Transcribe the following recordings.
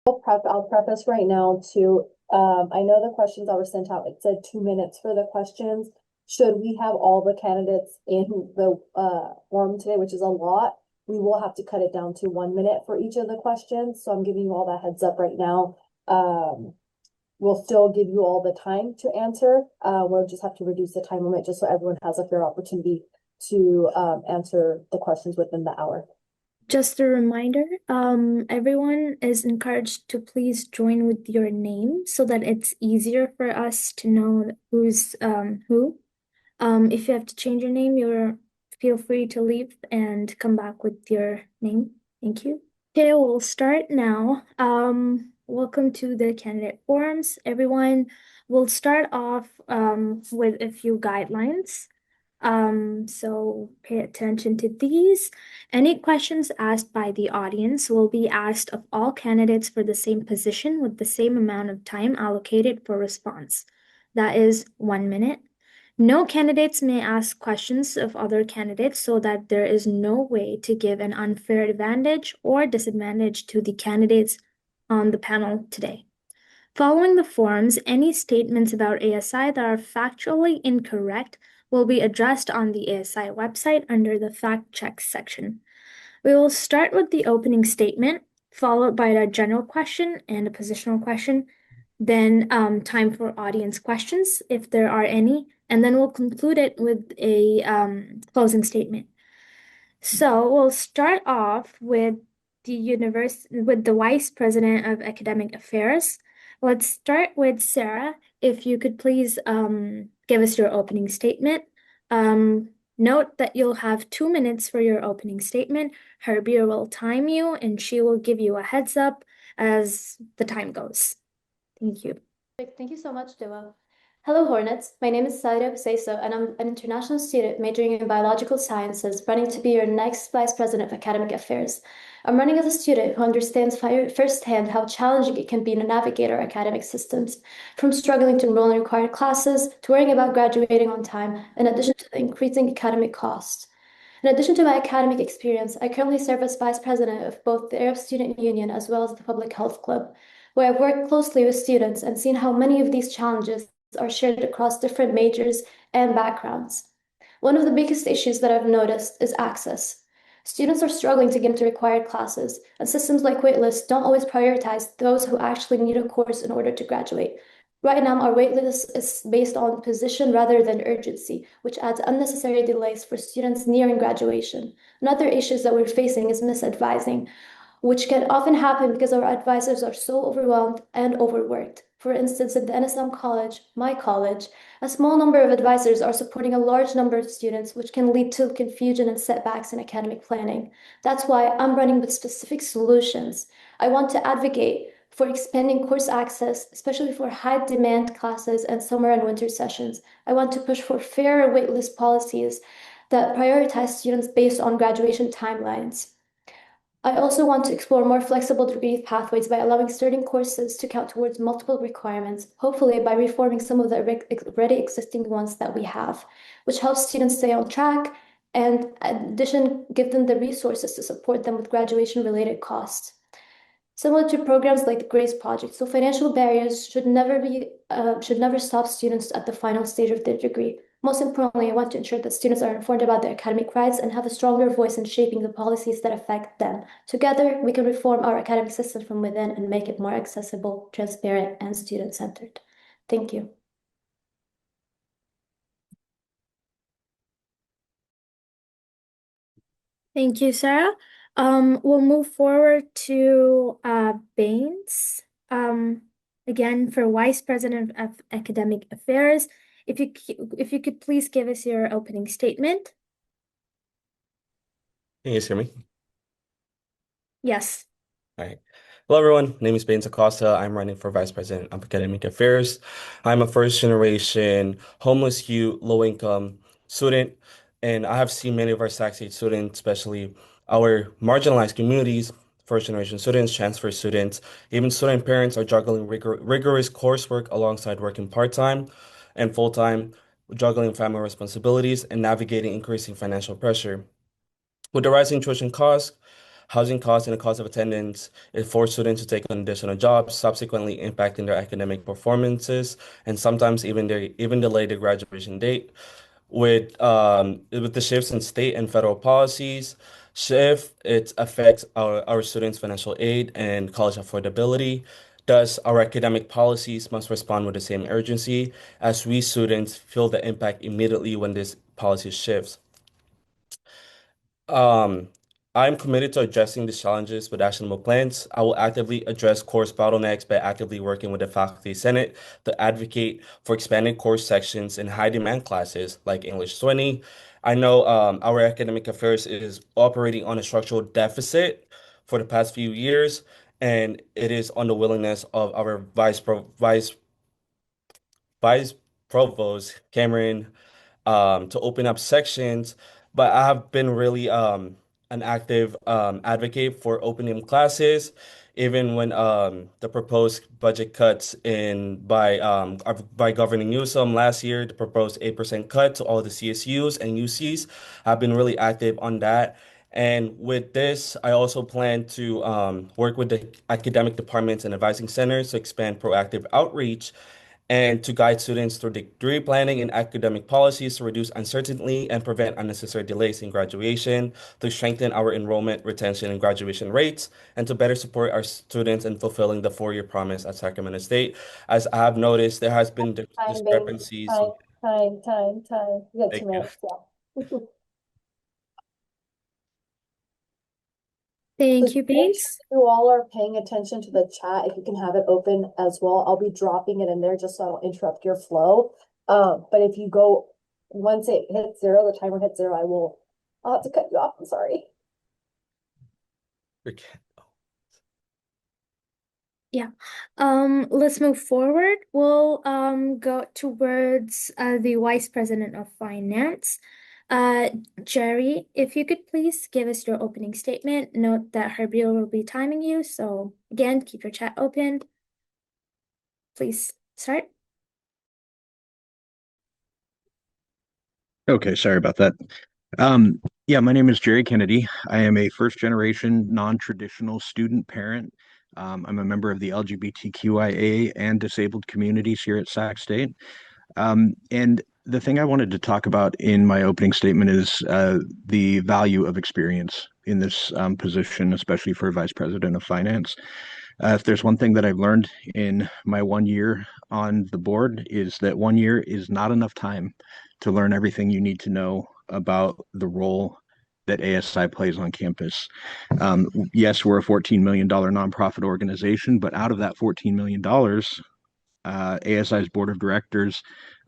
I'll preface right now to, I know the questions that were sent out, it said 2 minutes for the questions. Should we have all the candidates in the, forum today, which is a lot, we will have to cut it down to 1 minute for each of the questions. So I'm giving you all that heads up right now. We'll still give you all the time to answer. We'll just have to reduce the time limit just so everyone has a fair opportunity to, answer the questions within the hour. Just a reminder, everyone is encouraged to please join with your name so that it's easier for us to know who's who. If you have to change your name, you're feel free to leave and come back with your name. Thank you. Okay, we'll start now. Welcome to the candidate forums, everyone. We'll start off with a few guidelines. So pay attention to these. Any questions asked by the audience will be asked of all candidates for the same position with the same amount of time allocated for response. That is 1 minute. No candidates may ask questions of other candidates so that there is no way to give an unfair advantage or disadvantage to the candidates on the panel today. Following the forums, any statements about ASI that are factually incorrect will be addressed on the ASI website under the fact check section. We will start with the opening statement, followed by a general question and a positional question, then time for audience questions if there are any, and then we'll conclude it with a closing statement. So we'll start off with the Vice President of Academic Affairs. Let's start with Sarah. If you could please give us your opening statement. Note that you'll have 2 minutes for your opening statement. Herbie will time you, and she will give you a heads up as the time goes. Thank you. Thank you so much, Dua. Hello, Hornets. My name is Saida Seiso, and I'm an international student majoring in biological sciences, running to be your next Vice President of Academic Affairs. I'm running as a student who understands firsthand how challenging it can be to navigate our academic systems, from struggling to enroll in required classes to worrying about graduating on time, in addition to the increasing academic costs. In addition to my academic experience, I currently serve as Vice President of both the Arab Student Union as well as the Public Health Club, where I've worked closely with students and seen how many of these challenges are shared across different majors and backgrounds. One of the biggest issues that I've noticed is access. Students are struggling to get into required classes, and systems like waitlists don't always prioritize those who actually need a course in order to graduate. Right now, our waitlist is based on position rather than urgency, which adds unnecessary delays for students nearing graduation. Another issue that we're facing is misadvising, which can often happen because our advisors are so overwhelmed and overworked. For instance, at the NSM College, my college, a small number of advisors are supporting a large number of students, which can lead to confusion and setbacks in academic planning. That's why I'm running with specific solutions. I want to advocate for expanding course access, especially for high demand classes and summer and winter sessions. I want to push for fairer waitlist policies that prioritize students based on graduation timelines. I also want to explore more flexible degree pathways by allowing certain courses to count towards multiple requirements, hopefully by reforming some of the already existing ones that we have, which helps students stay on track and, in addition, give them the resources to support them with graduation-related costs. Similar to programs like the GRACE project, so financial barriers should never stop students at the final stage of their degree. Most importantly, I want to ensure that students are informed about their academic rights and have a stronger voice in shaping the policies that affect them. Together, we can reform our academic system from within and make it more accessible, transparent, and student-centered. Thank you. Thank you, Sarah. We'll move forward to Baines. Again, for Vice President of Academic Affairs, if you could please give us your opening statement. Can you guys hear me? Yes. All right. Hello, everyone. My name is Baines Acosta. I'm running for Vice President of Academic Affairs. I'm a first-generation homeless youth, low-income student, and I have seen many of our Sac State students, especially our marginalized communities, first-generation students, transfer students, even student parents are juggling rigorous coursework alongside working part-time and full-time, juggling family responsibilities, and navigating increasing financial pressure. With the rising tuition costs, housing costs and the cost of attendance. It forced students to take on additional jobs, subsequently impacting their academic performances and sometimes even delay their graduation date. With the shifts in state and federal policies, it affects our students' financial aid and college affordability. Thus, our academic policies must respond with the same urgency as we students feel the impact immediately when this policy shifts. Um, I'm committed to addressing these challenges with actionable plans. I will actively address course bottlenecks by actively working with the Faculty Senate to advocate for expanded course sections in high demand classes like English 20. I know our academic affairs is operating on a structural deficit for the past few years, and it is on the willingness of our Vice Provost Cameron to open up sections, but I have been really an active advocate for opening classes, even when the proposed budget cuts by Governor Newsom last year, the proposed 8% cut to all the CSUs and UCs. I've been really active on that. And with this, I also plan to work with the academic departments and advising centers to expand proactive outreach and to guide students through degree planning and academic policies to reduce uncertainty and prevent unnecessary delays in graduation, to strengthen our enrollment, retention, and graduation rates, and to better support our students in fulfilling the four-year promise at Sacramento State. As I have noticed, there has been discrepancies. Time. You got Thank 2 you. minutes, yeah. Thank So you, Pace. you all are paying attention to the chat, if you can have it open as well, I'll be dropping it in there just so I don't interrupt your flow. But if you go, once it hits zero, the timer hits zero, I'll have to cut you off, I'm sorry. Let's move forward. We'll go towards the Vice President of Finance. Jerry, if you could please give us your opening statement. Note that Herbie will be timing you, so again, keep your chat open. Please start. Okay, sorry about that. Yeah, my name is Jerry Kennedy. I am a first-generation non-traditional student parent. I'm a member of the LGBTQIA and disabled communities here at Sac State. And the thing I wanted to talk about in my opening statement is the value of experience in this position, especially for Vice President of Finance. If there's one thing that I've learned in my 1 year on the board is that 1 year is not enough time to learn everything you need to know about the role that ASI plays on campus. Yes, we're a $14 million nonprofit organization, but out of that $14 million, ASI's board of directors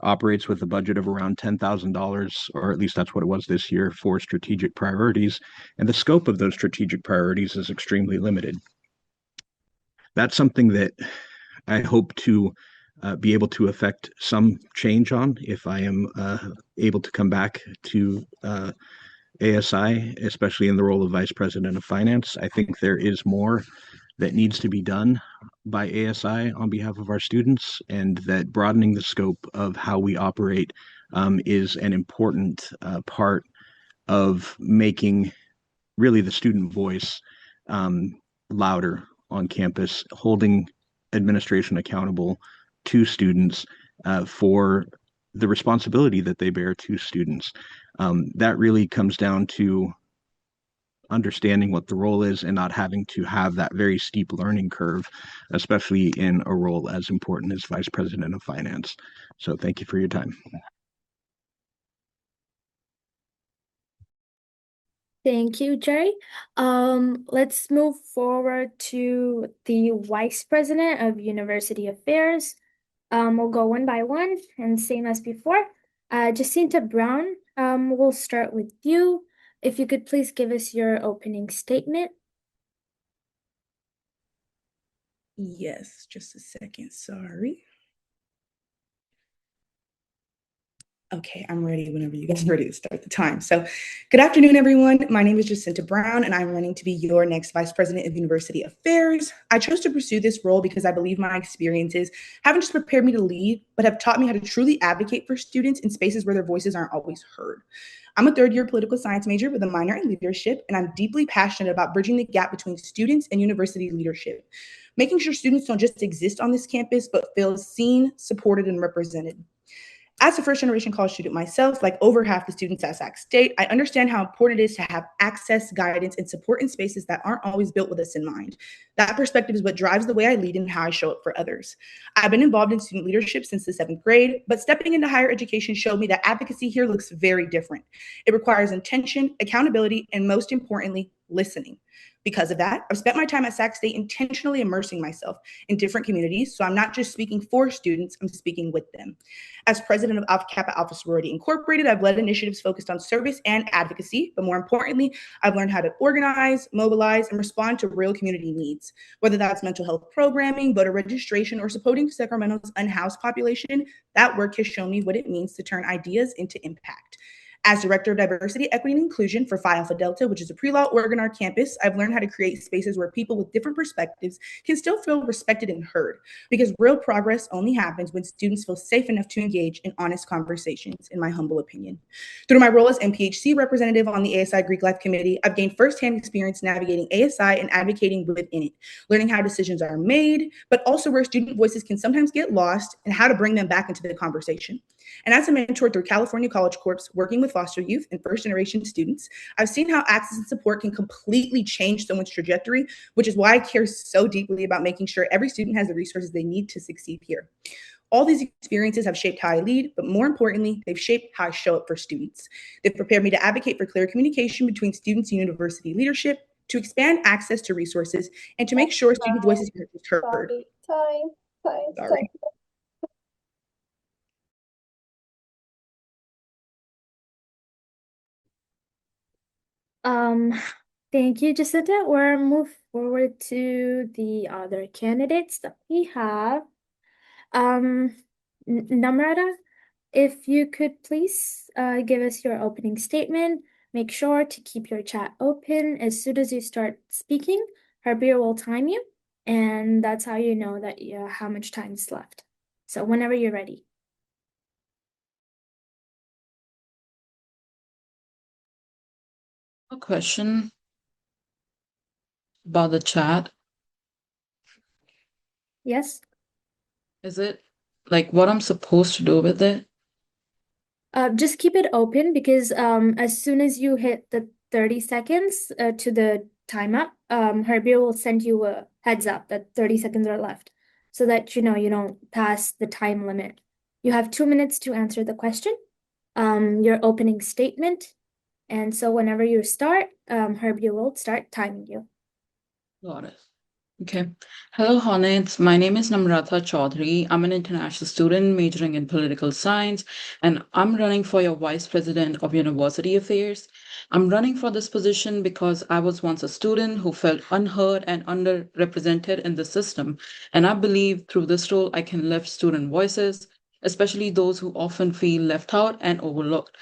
operates with a budget of around $10,000, or at least that's what it was this year, for strategic priorities. And the scope of those strategic priorities is extremely limited. That's something that I hope to be able to affect some change on if I am able to come back to ASI, especially in the role of Vice President of Finance. I think there is more that needs to be done by ASI on behalf of our students, and that broadening the scope of how we operate is an important part of making really the student voice louder on campus, holding administration accountable to students for the responsibility that they bear to students. That really comes down to understanding what the role is and not having to have that very steep learning curve, especially in a role as important as Vice President of Finance. So thank you for your time. Thank you, Jerry. Let's move forward to the Vice President of University Affairs. We'll go one by one, and same as before. Jacinta Brown, we'll start with you. If you could please give us your opening statement. Yes, just a second, sorry. Okay, I'm ready whenever you guys are ready to start the time. So good afternoon, everyone. My name is Jacinta Brown, and I'm running to be your next Vice President of University Affairs. I chose to pursue this role because I believe my experiences haven't just prepared me to lead, but have taught me how to truly advocate for students in spaces where their voices aren't always heard. I'm a third-year political science major with a minor in leadership, and I'm deeply passionate about bridging the gap between students and university leadership, making sure students don't just exist on this campus, but feel seen, supported, and represented. As a first-generation college student myself, like over half the students at Sac State, I understand how important it is to have access, guidance, and support in spaces that aren't always built with us in mind. That perspective is what drives the way I lead and how I show up for others. I've been involved in student leadership since the 7th grade, but stepping into higher education showed me that advocacy here looks very different. It requires intention, accountability, and most importantly, listening. Because of that, I've spent my time at Sac State intentionally immersing myself in different communities, so I'm not just speaking for students, I'm speaking with them. As president of Alpha Kappa Alpha Sorority Incorporated, I've led initiatives focused on service and advocacy, but more importantly, I've learned how to organize, mobilize, and respond to real community needs. Whether that's mental health programming, voter registration, or supporting Sacramento's unhoused population, that work has shown me what it means to turn ideas into impact. As Director of Diversity, Equity, and Inclusion for Phi Alpha Delta, which is a pre-law org on our campus, I've learned how to create spaces where people with different perspectives can still feel respected and heard, because real progress only happens when students feel safe enough to engage in honest conversations, in my humble opinion. Through my role as MPHC representative on the ASI Greek Life Committee, I've gained firsthand experience navigating ASI and advocating within it, learning how decisions are made, but also where student voices can sometimes get lost and how to bring them back into the conversation. And as a mentor through California College Corps, working with foster youth and first-generation students, I've seen how access and support can completely change someone's trajectory, which is why I care so deeply about making sure every student has the resources they need to succeed here. All these experiences have shaped how I lead, but more importantly, they've shaped how I show up for students. They've prepared me to advocate for clear communication between students and university leadership, to expand access to resources, and to make sure student voices are heard. Time. Thank you, Jacinta. We'll move forward to the other candidates that we have. Namrata, if you could please give us your opening statement. Make sure to keep your chat open. As soon as you start speaking, Harbir will time you, and that's how you know that how much time is left. So whenever you're ready. A question about the chat. Yes? Is it like what I'm supposed to do with it? Just keep it open because as soon as you hit the 30 seconds to the time up, Herbie will send you a heads up that 30 seconds are left so that you know you don't pass the time limit. You have 2 minutes to answer the question, your opening statement, and so whenever you start, Herbie will start timing you. Got it. Okay. Hello, Hornets. My name is Namrata Chaudhary. I'm an international student majoring in political science, and I'm running for your Vice President of University Affairs. I'm running for this position because I was once a student who felt unheard and underrepresented in the system. And I believe through this role, I can lift student voices, especially those who often feel left out and overlooked.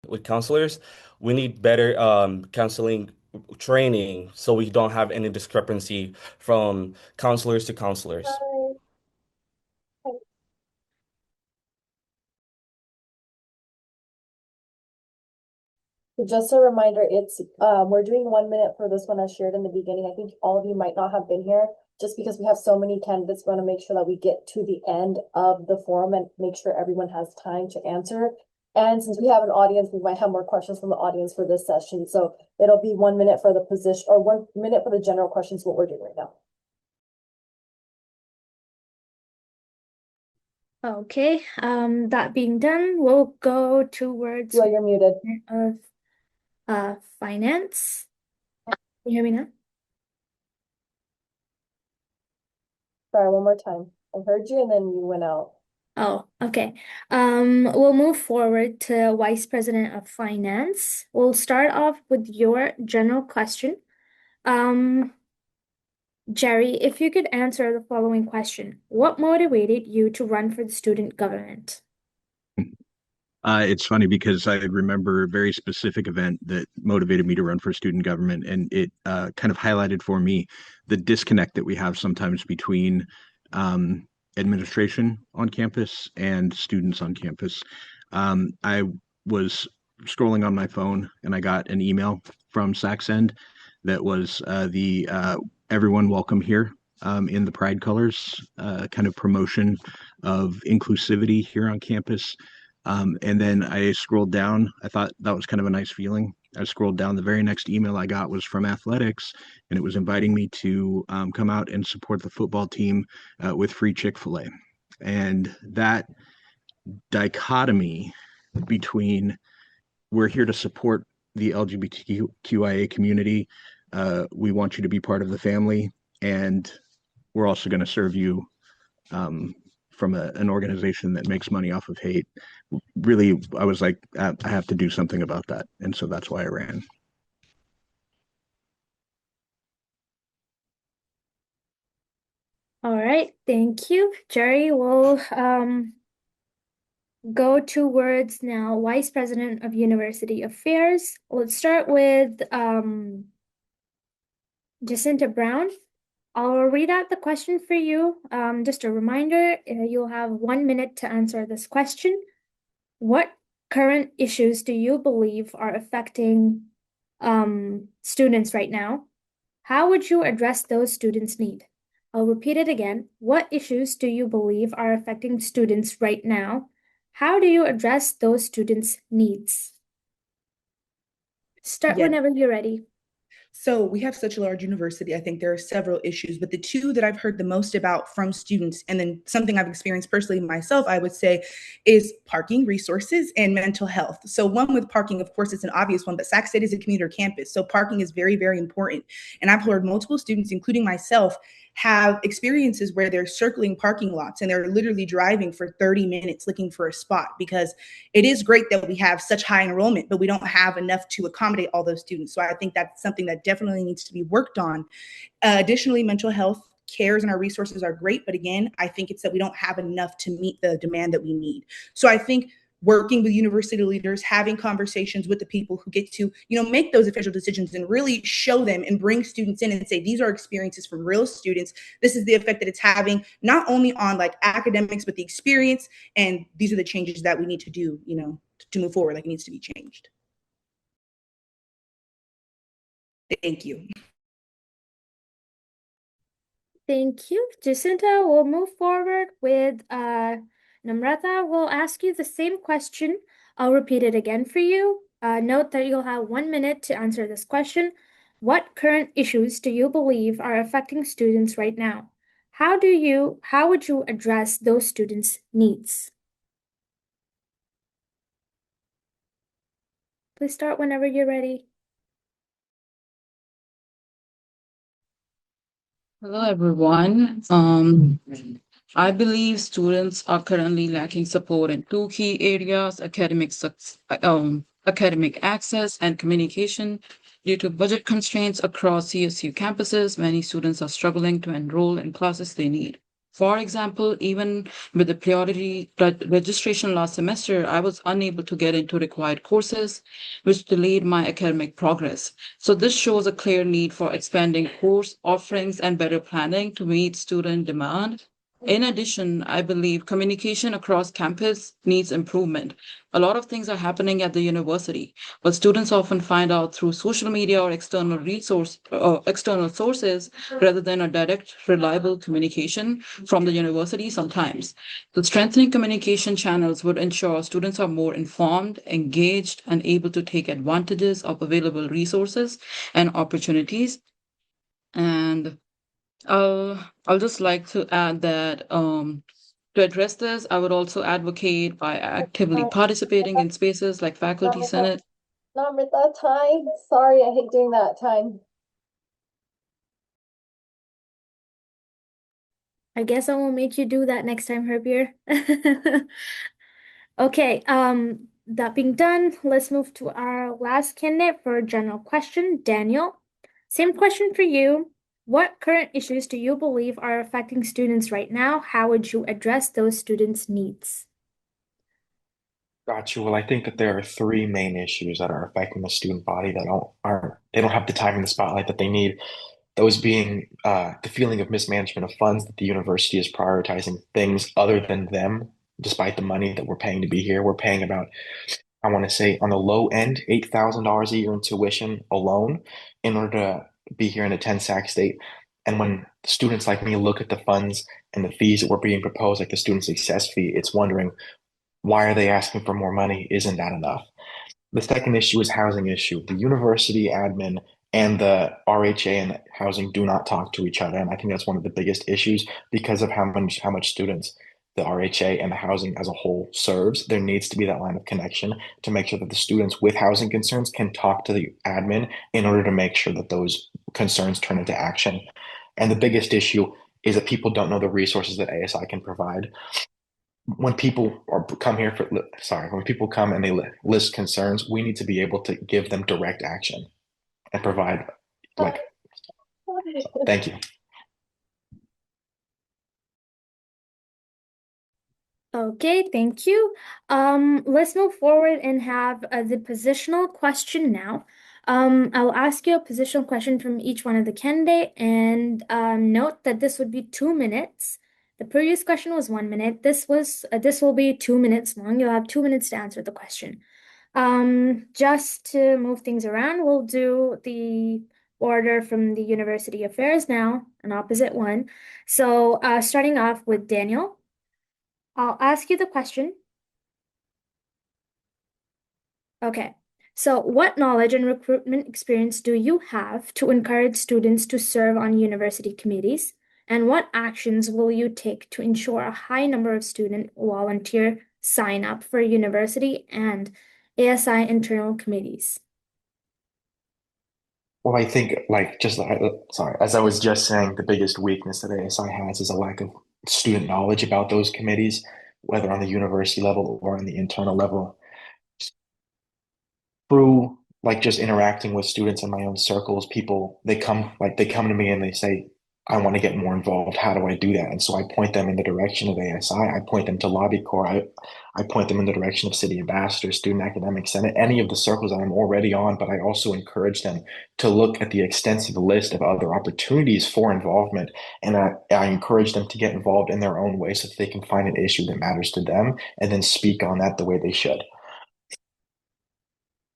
With counselors, we need better counseling training so we don't have any discrepancy from counselors to counselors. So just a reminder, it's we're doing 1 minute for this one as shared in the beginning. I think all of you might not have been here just because we have so many candidates. We want to make sure that we get to the end of the forum and make sure everyone has time to answer. And since we have an audience, we might have more questions from the audience for this session. So it'll be 1 minute for the position or 1 minute for the general questions, what we're doing right now. Okay, that being done, we'll go towards Well, you're muted. of finance. Can you hear me now? Sorry, one more time. I heard you and then you went out. Oh, okay. We'll move forward to Vice President of Finance. We'll start off with your general question. Jerry, if you could answer the following question, what motivated you to run for the student government? It's funny because I remember a very specific event that motivated me to run for student government, and it kind of highlighted for me the disconnect that we have sometimes between administration on campus and students on campus. I was scrolling on my phone and I got an email from Saxend that was the everyone welcome here in the Pride colors, kind of promotion of inclusivity here on campus. And then I scrolled down. I thought that was kind of a nice feeling. I scrolled down. The very next email I got was from athletics, and it was inviting me to come out and support the football team with free Chick-fil-A. And that dichotomy between we're here to support the LGBTQIA community, we want you to be part of the family, and we're also going to serve you from an organization that makes money off of hate. Really, I was like, I have to do something about that. And so that's why I ran. All right, thank you. Jerry will go towards now Vice President of University Affairs. Let's start with Jacinta Brown. I'll read out the question for you. Just a reminder, you'll have 1 minute to answer this question. What current issues do you believe are affecting students right now? How would you address those students' need? I'll repeat it again. What issues do you believe are affecting students right now? How do you address those students' needs? Start Yes. whenever you're ready. So we have such a large university. I think there are several issues, but the two that I've heard the most about from students, and then something I've experienced personally myself, I would say, is parking resources and mental health. So one with parking, of course, it's an obvious one, but Sac State is a commuter campus. So parking is very, very important. And I've heard multiple students, including myself, have experiences where they're circling parking lots and they're literally driving for 30 minutes looking for a spot, because it is great that we have such high enrollment, but we don't have enough to accommodate all those students. So I think that's something that definitely needs to be worked on. Additionally, mental health cares and our resources are great, but again, I think it's that we don't have enough to meet the demand that we need. So I think working with university leaders, having conversations with the people who get to, make those official decisions and really show them and bring students in and say, these are experiences from real students. This is the effect that it's having, not only on like academics, but the experience. And these are the changes that we need to do, to move forward. Like, it needs to be changed. Thank you. Thank you. Jacinta, we'll move forward with Namrata. We'll ask you the same question. I'll repeat it again for you. Note that you'll have 1 minute to answer this question. What current issues do you believe are affecting students right now? How would you address those students' needs? Please start whenever you're ready. Hello, everyone. I believe students are currently lacking support in two key areas: academic access and communication. Due to budget constraints across CSU campuses, many students are struggling to enroll in classes they need. For example, even with the priority registration last semester, I was unable to get into required courses, which delayed my academic progress. So this shows a clear need for expanding course offerings and better planning to meet student demand. In addition, I believe communication across campus needs improvement. A lot of things are happening at the university, but students often find out through social media or external sources rather than a direct, reliable communication from the university sometimes. The strengthening communication channels would ensure students are more informed, engaged, and able to take advantages of available resources and opportunities. And I'll just like to add that to address this, I would also advocate by actively participating in spaces like Faculty Senate. Namrata, time. Sorry, I hate doing that. Time. I guess I won't make you do that next time, Herbier. Okay, that being done, let's move to our last candidate for a general question, Daniel. Same question for you. What current issues do you believe are affecting students right now? How would you address those students' needs? Got you. Well, I think that there are three main issues that are affecting the student body that they don't have the time in the spotlight that they need. Those being the feeling of mismanagement of funds, that the university is prioritizing things other than them, despite the money that we're paying to be here. We're paying about, I want to say, on the low end, $8,000 a year in tuition alone in order to be here and attend Sac State. And when students like me look at the funds and the fees that were being proposed, like the student success fee, it's wondering, why are they asking for more money? Isn't that enough? The second issue is housing issue. The university admin and the RHA and housing do not talk to each other. And I think that's one of the biggest issues because of how much students the RHA and the housing as a whole serves. There needs to be that line of connection to make sure that the students with housing concerns can talk to the admin in order to make sure that those concerns turn into action. And the biggest issue is that people don't know the resources that ASI can provide. When people when people come and they list concerns, we need to be able to give them direct action and provide, like, thank you. Okay, thank you. Let's move forward and have the positional question now. I'll ask you a positional question from each one of the candidate, and note that this would be 2 minutes. The previous question was 1 minute. This will be 2 minutes long. You'll have 2 minutes to answer the question. Just to move things around, we'll do the order from the University Affairs now, an opposite one. So, starting off with Daniel. I'll ask you the question. Okay. So, what knowledge and recruitment experience do you have to encourage students to serve on university committees? And what actions will you take to ensure a high number of student volunteer sign up for university and ASI internal committees? Well, I think, as I was just saying, the biggest weakness that ASI has is a lack of student knowledge about those committees, whether on the university level or on the internal level. Through just interacting with students in my own circles, they come to me and they say, I want to get more involved. How do I do that? And so I point them in the direction of ASI. I point them to Lobby Corps. I point them in the direction of City Ambassador, Student Academic Senate, any of the circles that I'm already on, but I also encourage them to look at the extensive list of other opportunities for involvement. And I encourage them to get involved in their own way so that they can find an issue that matters to them and then speak on that the way they should.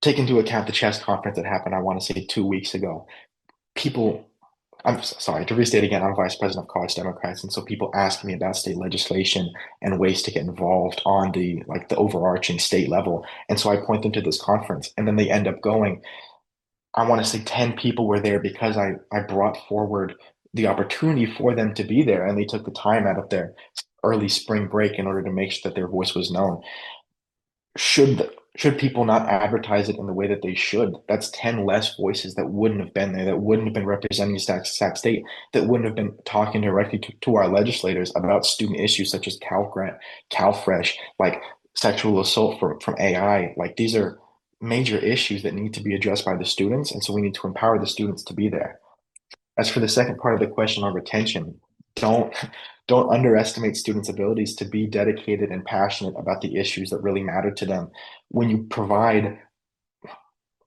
Take into account the chess conference that happened, I want to say 2 weeks ago. I'm sorry, to restate again, I'm vice president of College Democrats, and so people ask me about state legislation and ways to get involved on the overarching state level. And so I point them to this conference, and then they end up going. I want to say 10 people were there because I brought forward the opportunity for them to be there, and they took the time out of their early spring break in order to make sure that their voice was known. Should people not advertise it in the way that they should? That's 10 less voices that wouldn't have been there, that wouldn't have been representing Sac State, that wouldn't have been talking directly to our legislators about student issues such as Cal Grant, CalFresh, like sexual assault from AI. Like, these are major issues that need to be addressed by the students, and so we need to empower the students to be there. As for the second part of the question on retention, don't don't underestimate students' abilities to be dedicated and passionate about the issues that really matter to them. When you provide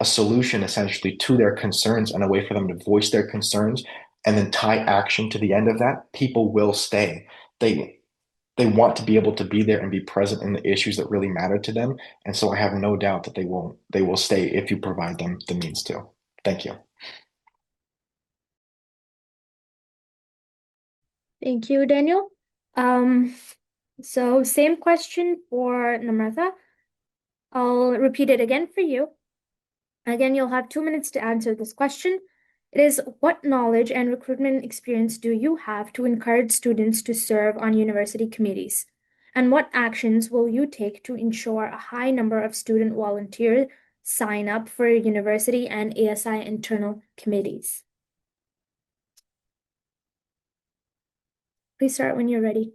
a solution essentially to their concerns and a way for them to voice their concerns and then tie action to the end of that, people will stay. They want to be able to be there and be present in the issues that really matter to them. And so I have no doubt that they will stay if you provide them the means to. Thank you. Thank you, Daniel. So same question for Namratha. I'll repeat it again for you. Again, you'll have 2 minutes to answer this question. It is, what knowledge and recruitment experience do you have to encourage students to serve on university committees? And what actions will you take to ensure a high number of student volunteers sign up for university and ASI internal committees? Please start when you're ready.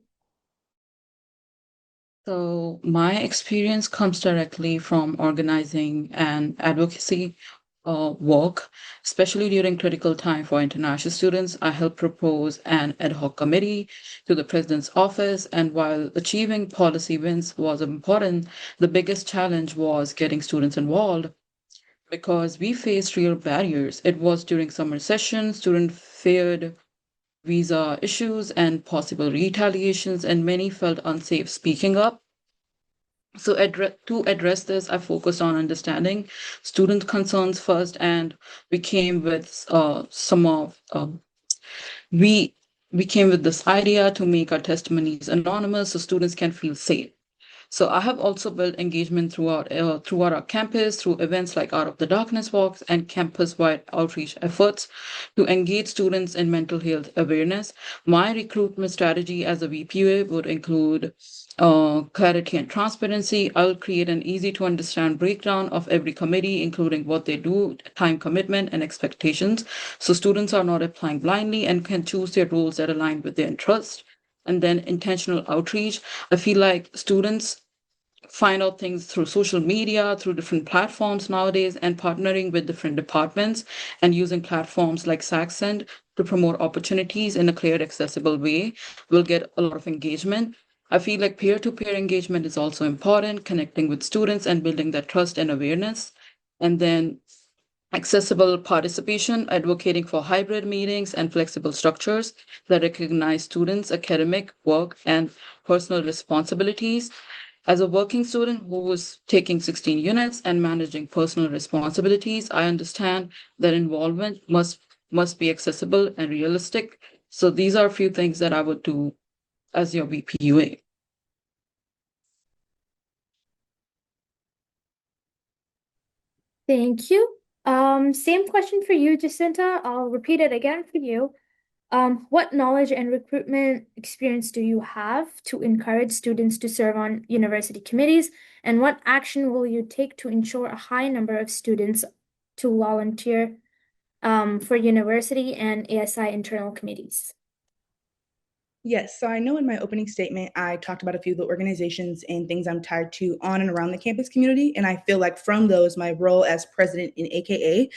So my experience comes directly from organizing and advocacy work, especially during critical time for international students. I helped propose an ad hoc committee to the president's office, and while achieving policy wins was important, the biggest challenge was getting students involved because we faced real barriers. It was during summer session, students feared visa issues and possible retaliations, and many felt unsafe speaking up. So to address this, I focused on understanding student concerns first, and we came with some of we we came with this idea to make our testimonies anonymous so students can feel safe. So I have also built engagement throughout our campus through events like Out of the Darkness Walks and campus-wide outreach efforts to engage students in mental health awareness. My recruitment strategy as a VPA would include clarity and transparency. I will create an easy to understand breakdown of every committee, including what they do, time commitment, and expectations. So students are not applying blindly and can choose their roles that align with their interests. And then intentional outreach. I feel like students find out things through social media, through different platforms nowadays, and partnering with different departments and using platforms like SACSEND to promote opportunities in a clear, accessible way will get a lot of engagement. I feel like peer-to-peer engagement is also important, connecting with students and building that trust and awareness. And then accessible participation, advocating for hybrid meetings and flexible structures that recognize students' academic, work, and personal responsibilities. As a working student who was taking 16 units and managing personal responsibilities, I understand that involvement must be accessible and realistic. So these are a few things that I would do as your VPUA. Thank you. Same question for you, Jacinta. I'll repeat it again for you. What knowledge and recruitment experience do you have to encourage students to serve on university committees? And what action will you take to ensure a high number of students to volunteer for university and ASI internal committees? Yes, so I know in my opening statement, I talked about a few of the organizations and things I'm tied to on and around the campus community. And I feel like from those, my role as president in AKA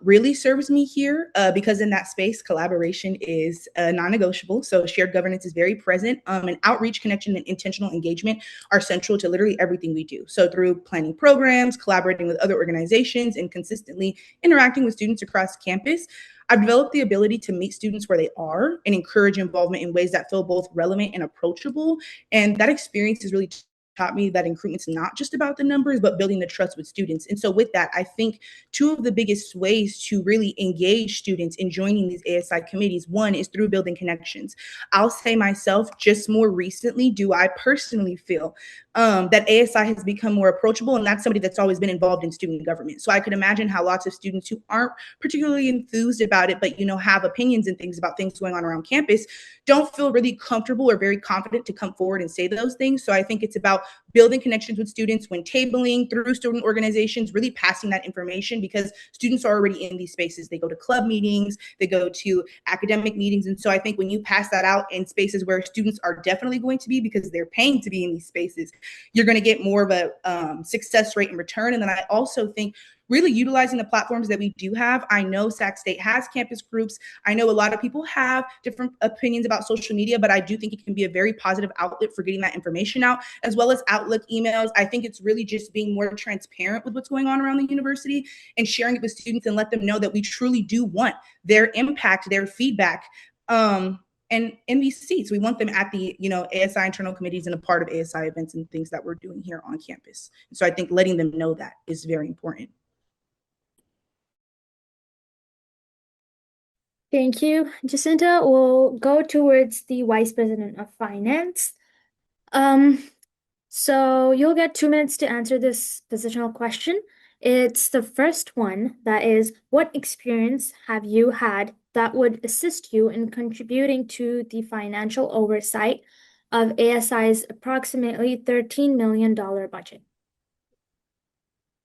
really serves me here because in that space, collaboration is non-negotiable. So shared governance is very present, and outreach, connection, and intentional engagement are central to literally everything we do. So through planning programs, collaborating with other organizations, and consistently interacting with students across campus, I've developed the ability to meet students where they are and encourage involvement in ways that feel both relevant and approachable. And that experience has really taught me that recruitment's not just about the numbers, but building the trust with students. And so with that, I think two of the biggest ways to really engage students in joining these ASI committees, one is through building connections. I'll say myself, just more recently, do I personally feel that ASI has become more approachable, and that's somebody that's always been involved in student government. So I could imagine how lots of students who aren't particularly enthused about it, but have opinions and things about things going on around campus, don't feel really comfortable or very confident to come forward and say those things. So I think it's about building connections with students when tabling through student organizations, really passing that information because students are already in these spaces. They go to club meetings, they go to academic meetings. And so I think when you pass that out in spaces where students are definitely going to be because they're paying to be in these spaces, you're going to get more of a success rate in return. And then I also think really utilizing the platforms that we do have. I know Sac State has campus groups. I know a lot of people have different opinions about social media, but I do think it can be a very positive outlet for getting that information out, as well as Outlook emails. I think it's really just being more transparent with what's going on around the university and sharing it with students and let them know that we truly do want their impact, their feedback, and in these seats. We want them at the ASI internal committees and a part of ASI events and things that we're doing here on campus. So I think letting them know that is very important. Thank you, Jacinta. We'll go towards the Vice President of Finance. So you'll get 2 minutes to answer this positional question. It's the first one, that is, what experience have you had that would assist you in contributing to the financial oversight of ASI's approximately $13 million budget?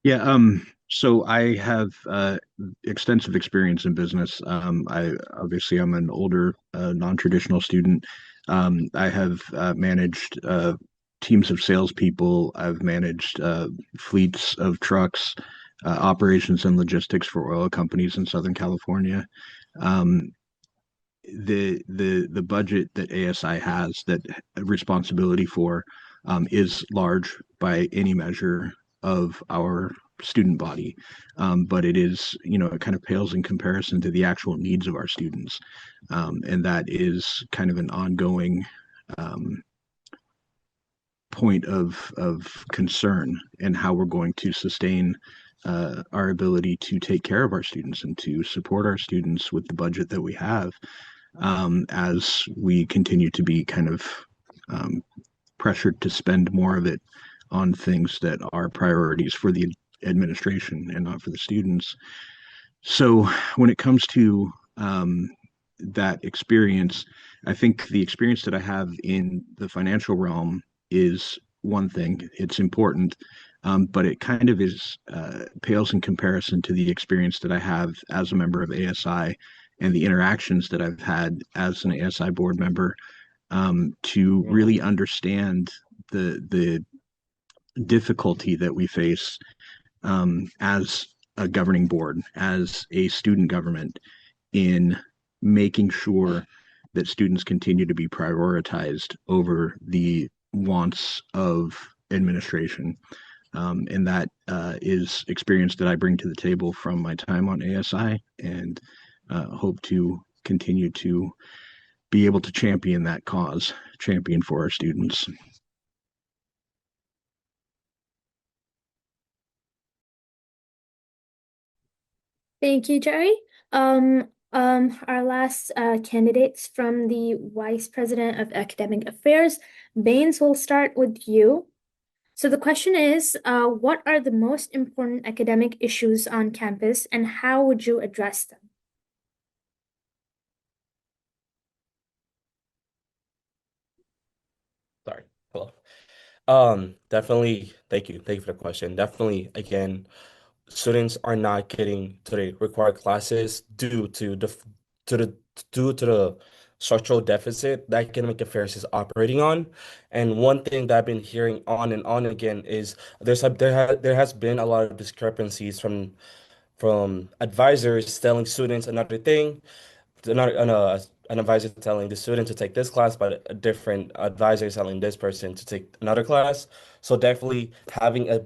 Yeah, so I have extensive experience in business. I'm an older non-traditional student. I have managed teams of salespeople. I've managed fleets of trucks. operations and logistics for oil companies in Southern California. The budget that ASI has that responsibility for is large by any measure of our student body, but it is, it kind of pales in comparison to the actual needs of our students, and that is kind of an ongoing point of concern in how we're going to sustain our ability to take care of our students and to support our students with the budget that we have, as we continue to be kind of pressured to spend more of it on things that are priorities for the administration and not for the students. So when it comes to that experience, I think the experience that I have in the financial realm is one thing. It's important, but it kind of is pales in comparison to the experience that I have as a member of ASI and the interactions that I've had as an ASI board member, to really understand the difficulty that we face as a governing board, as a student government, in making sure that students continue to be prioritized over the wants of administration. And that is experience that I bring to the table from my time on ASI, and hope to continue to be able to champion that cause, champion for our students. Thank you, Jerry. Our last candidates from the Vice President of Academic Affairs, Baines, will start with you. So the question is, what are the most important academic issues on campus, and how would you address them? Sorry. Hello. Definitely, thank you. Thank you for the question. Definitely, again, students are not getting to the required classes to the due to the structural deficit that academic affairs is operating on. And one thing that I've been hearing on and on again is there has been a lot of discrepancies from advisors telling students another thing, another an advisor telling the student to take this class, but a different advisor telling this person to take another class. So definitely having a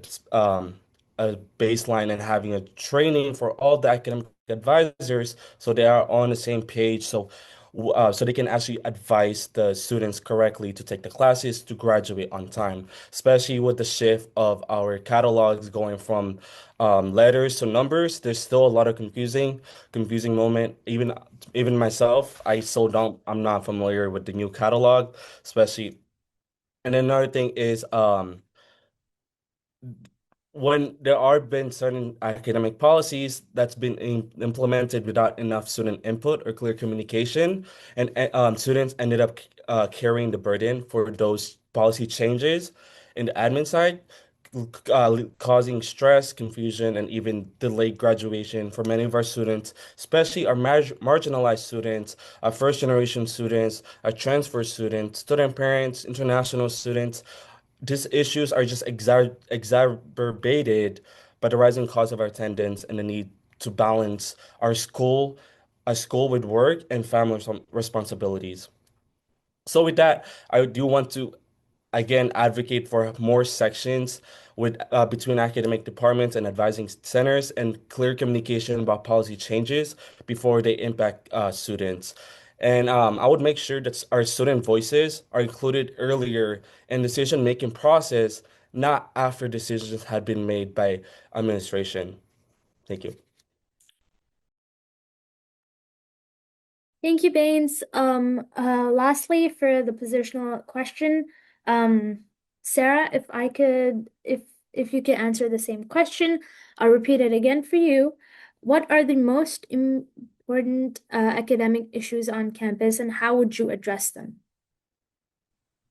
baseline and having a training for all the academic advisors so they are on the same page. So they can actually advise the students correctly to take the classes to graduate on time, especially with the shift of our catalogs going from letters to numbers. There's still a lot of confusing moment. Even myself, I'm not familiar with the new catalog, especially. And another thing is when there are been certain academic policies that's been implemented without enough student input or clear communication, and students ended up carrying the burden for those policy changes in the admin side, causing stress, confusion, and even delayed graduation for many of our students, especially our marginalized students, our first generation students, our transfer students, student parents, international students. These issues are just exacerbated by the rising cost of our attendance and the need to balance our school with work and family responsibilities. So with that, I do want to again advocate for more sections with between academic departments and advising centers and clear communication about policy changes before they impact students. And I would make sure that our student voices are included earlier in decision-making process, not after decisions had been made by administration. Thank you. Thank you, Baines. Lastly, for the positional question, Sarah, if you could answer the same question, I'll repeat it again for you. What are the most important academic issues on campus, and how would you address them?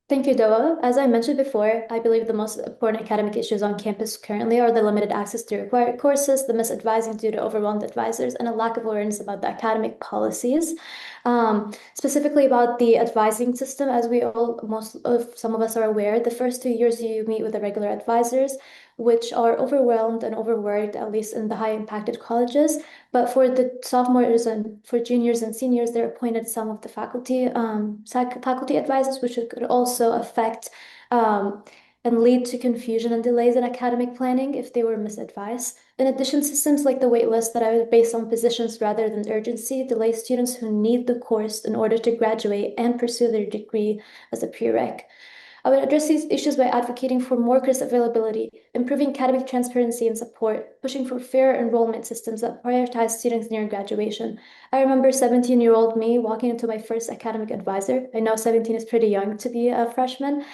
Thank you, Doa. As I mentioned before, I believe the most important academic issues on campus currently are the limited access to required courses, the misadvising due to overwhelmed advisors, and a lack of awareness about the academic policies. Specifically about the advising system, as some of us are aware, the first 2 years you meet with the regular advisors. which are overwhelmed and overworked, at least in the high impacted colleges. But for the sophomores and for juniors and seniors, they're appointed some of the faculty advisors, which could also affect and lead to confusion and delays in academic planning if they were misadvised. In addition, systems like the waitlist that are based on positions rather than urgency delay students who need the course in order to graduate and pursue their degree as a prereq. I would address these issues by advocating for more course availability, improving academic transparency and support, pushing for fair enrollment systems that prioritize students near graduation. I remember 17-year-old me walking into my first academic advisor. I know 17 is pretty young to be a freshman,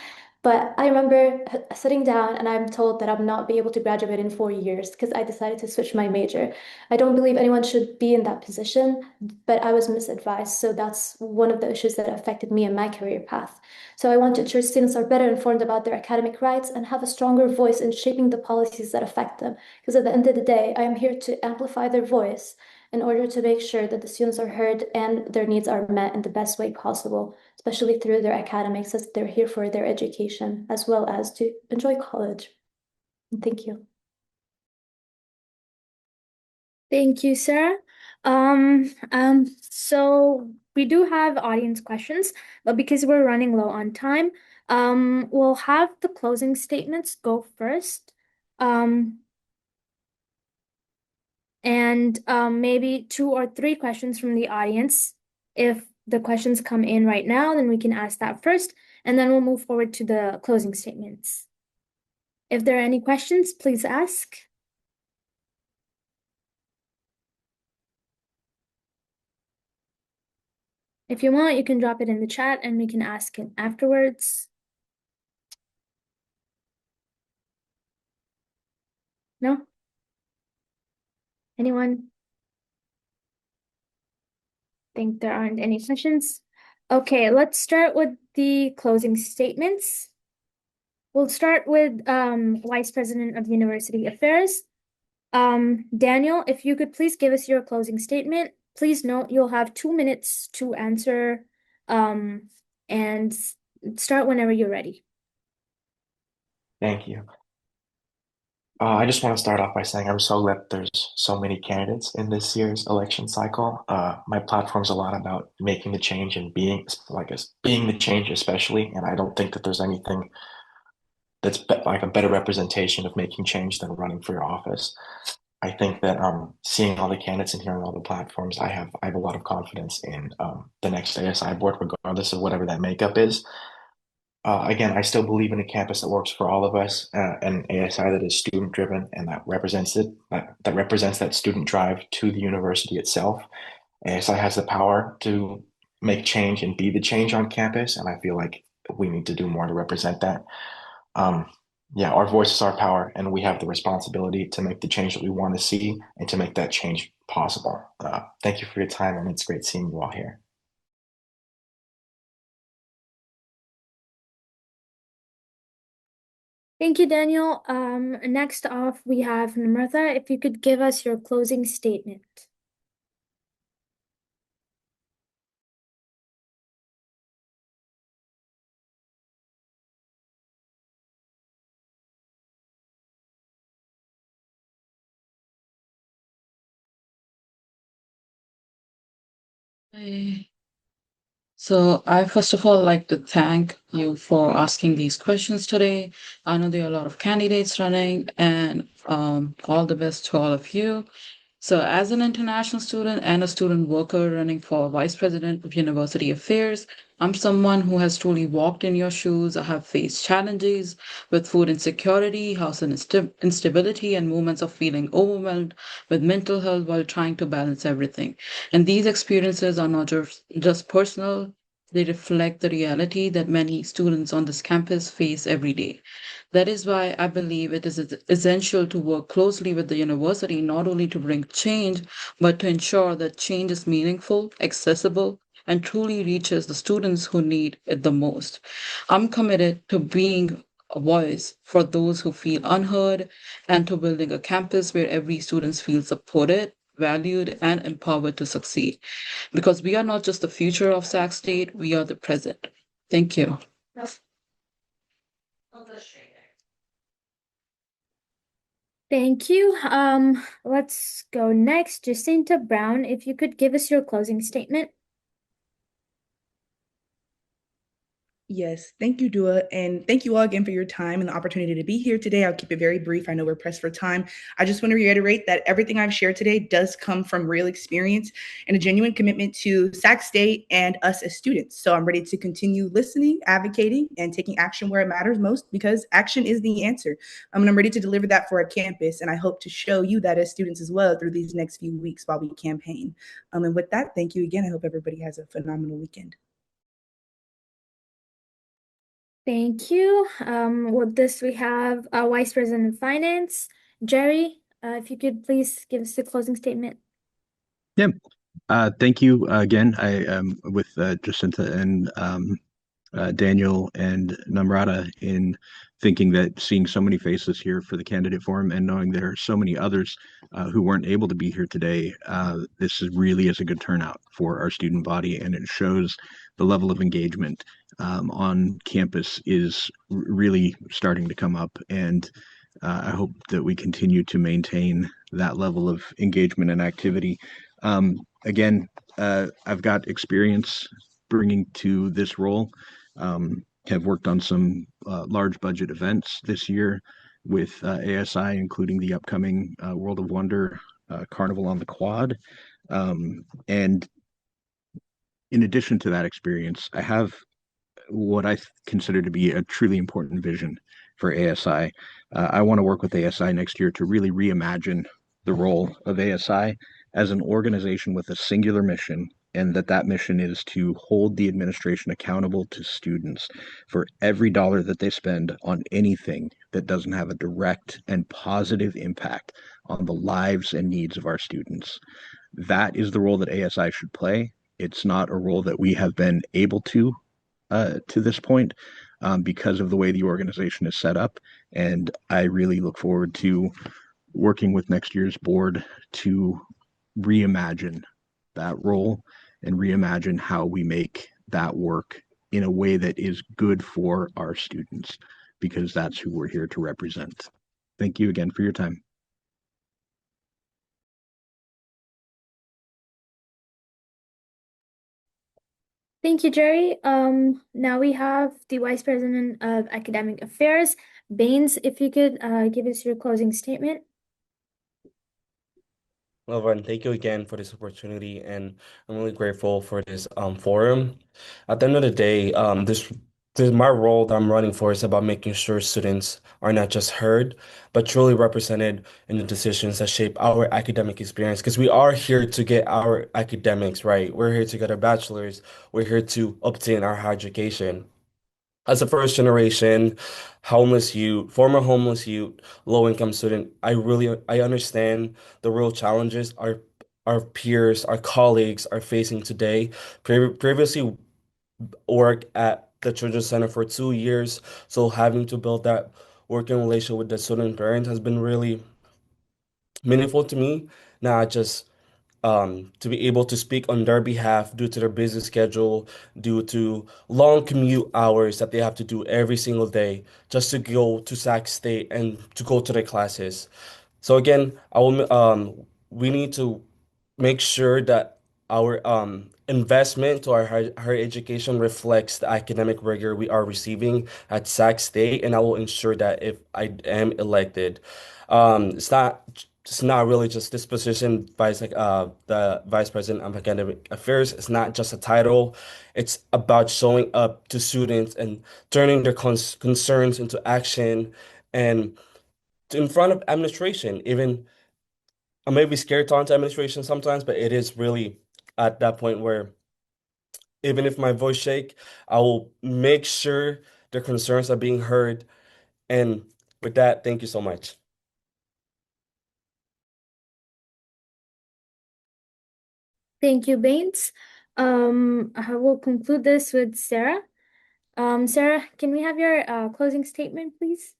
but I remember sitting down and I'm told that I'll not be able to graduate in 4 years because I decided to switch my major. I don't believe anyone should be in that position, but I was misadvised. So that's one of the issues that affected me in my career path. So I want to ensure students are better informed about their academic rights and have a stronger voice in shaping the policies that affect them. Because at the end of the day, I am here to amplify their voice in order to make sure that the students are heard and their needs are met in the best way possible, especially through their academics, as they're here for their education as well as to enjoy college. And thank you. Thank you, Sarah. So we do have audience questions, but because we're running low on time, we'll have the closing statements go first. And maybe 2 or 3 questions from the audience. If the questions come in right now, then we can ask that first, and then we'll move forward to the closing statements. If there are any questions, please ask. If you want, you can drop it in the chat and we can ask it afterwards. No? Anyone? Think there aren't any questions? Okay, let's start with the closing statements. We'll start with Vice President of University Affairs. Daniel, if you could please give us your closing statement. Please note you'll have 2 minutes to answer and start whenever you're ready. Thank you. I just want to start off by saying I'm so glad there's so many candidates in this year's election cycle. My platform's a lot about making the change and being the change, especially. And I don't think that there's anything that's like a better representation of making change than running for your office. I think that seeing all the candidates and hearing all the platforms, I have a lot of confidence in the next ASI board, regardless of whatever that makeup is. Again, I still believe in a campus that works for all of us, an ASI that is student driven and that represents that student drive to the university itself. ASI has the power to make change and be the change on campus, and I feel like we need to do more to represent that. Yeah, our voice is our power, and we have the responsibility to make the change that we want to see and to make that change possible. Thank you for your time, and it's great seeing you all here. Thank you, Daniel. Next off, we have Namratha. If you could give us your closing statement. So I first of all like to thank you for asking these questions today. I know there are a lot of candidates running, and all the best to all of you. So as an international student and a student worker running for Vice President of University Affairs, I'm someone who has truly walked in your shoes. I have faced challenges with food insecurity, housing instability, and moments of feeling overwhelmed with mental health while trying to balance everything. And these experiences are not just personal, they reflect the reality that many students on this campus face every day. That is why I believe it is essential to work closely with the university, not only to bring change, but to ensure that change is meaningful, accessible, and truly reaches the students who need it the most. I'm committed to being a voice for those who feel unheard and to building a campus where every student feels supported, valued, and empowered to succeed. Because we are not just the future of Sac State, we are the present. Thank you. Thank you. Let's go next. Jacinta Brown, if you could give us your closing statement. Yes, thank you, Dua. And thank you all again for your time and the opportunity to be here today. I'll keep it very brief. I know we're pressed for time. I just want to reiterate that everything I've shared today does come from real experience and a genuine commitment to Sac State and us as students. So I'm ready to continue listening, advocating, and taking action where it matters most, because action is the answer. And I'm ready to deliver that for our campus. And I hope to show you that as students as well through these next few weeks while we campaign. And with that, thank you again. I hope everybody has a phenomenal weekend. Thank you. With this, we have our Vice President of Finance, Jerry. If you could please give us the closing statement. Yeah. Thank you again. I am with Jacinta and Daniel and Namrata in thinking that seeing so many faces here for the candidate forum and knowing there are so many others who weren't able to be here today, this really is a good turnout for our student body, and it shows the level of engagement on campus is really starting to come up, and I hope that we continue to maintain that level of engagement and activity. Again, I've got experience bringing to this role. Have worked on some large budget events this year with ASI, including the upcoming World of Wonder Carnival on the Quad. And in addition to that experience, I have what I consider to be a truly important vision for ASI. I want to work with ASI next year to really reimagine the role of ASI as an organization with a singular mission, and that mission is to hold the administration accountable to students for every dollar that they spend on anything that doesn't have a direct and positive impact on the lives and needs of our students. That is the role that ASI should play. It's not a role that we have been able to this point because of the way the organization is set up. And I really look forward to working with next year's board to reimagine that role and reimagine how we make that work in a way that is good for our students, because that's who we're here to represent. Thank you again for your time. Thank you, Jerry. Now we have the Vice President of Academic Affairs, Baines. If you could give us your closing statement. Well, everyone, thank you again for this opportunity, and I'm really grateful for this forum. At the end of the day, this my role that I'm running for is about making sure students are not just heard, but truly represented in the decisions that shape our academic experience. Because we are here to get our academics right. We're here to get our bachelor's. We're here to obtain our higher education. As a first generation homeless youth, former homeless youth, low income student, I understand the real challenges our peers, our colleagues are facing today. Previously worked at the Children's Center for 2 years, so having to build that working relationship with the student parents has been really meaningful to me. Not just to be able to speak on their behalf due to their busy schedule, due to long commute hours that they have to do every single day just to go to Sac State and to go to their classes. So again, we need to make sure that our investment to our higher education reflects the academic rigor we are receiving at Sac State, and I will ensure that if I am elected, it's not really just this position, the Vice President of Academic Affairs. It's not just a title. It's about showing up to students and turning their concerns into action and in front of administration. Even I may be scared to talk to administration sometimes, but it is really at that point where even if my voice shake, I will make sure their concerns are being heard. And with that, thank you so much. Thank you, Baines. I will conclude this with Sarah. Sarah, can we have your closing statement, please?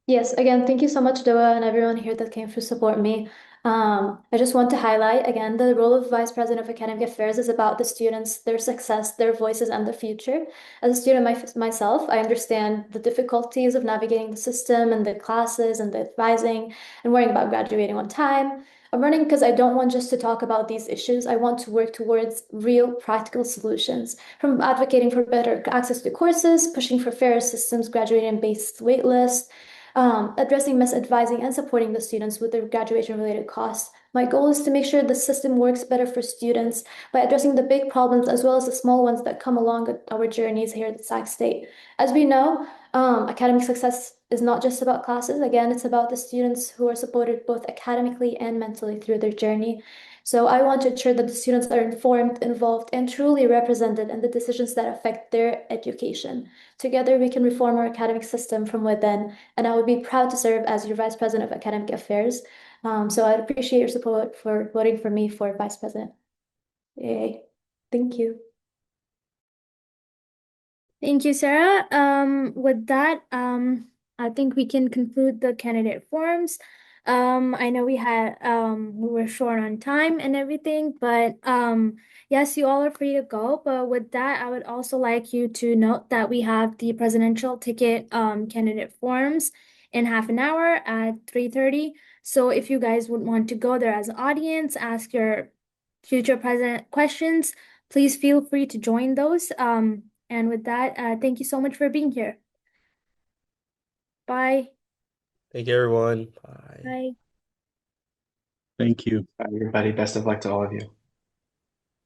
Yes, again, thank you so much, Dua, and everyone here that came to support me. I just want to highlight again the role of Vice President of Academic Affairs is about the students, their success, their voices, and the future. As a student myself, I understand the difficulties of navigating the system and the classes and the advising and worrying about graduating on time. I'm running because I don't want just to talk about these issues. I want to work towards real practical solutions, from advocating for better access to courses, pushing for fairer systems, graduating-based wait lists, addressing misadvising and supporting the students with their graduation-related costs. My goal is to make sure the system works better for students by addressing the big problems as well as the small ones that come along our journeys here at Sac State. As we know, academic success is not just about classes. Again, it's about the students who are supported both academically and mentally through their journey. So I want to ensure that the students are informed, involved, and truly represented in the decisions that affect their education. Together, we can reform our academic system from within, and I would be proud to serve as your Vice President of Academic Affairs. So I'd appreciate your support for voting for me for Vice President. Yay. Thank you. Thank you, Sarah. With that, I think we can conclude the candidate forums. I know we were short on time and everything, but yes, you all are free to go. But with that, I would also like you to note that we have the presidential ticket candidate forums in half an hour at 3:30. So if you guys would want to go there as an audience, ask your future president questions, please feel free to join those. And with that, thank you so much for being here. Bye. Thank you, everyone. Bye. Bye. Thank you. Bye, everybody. Best of luck to all of you.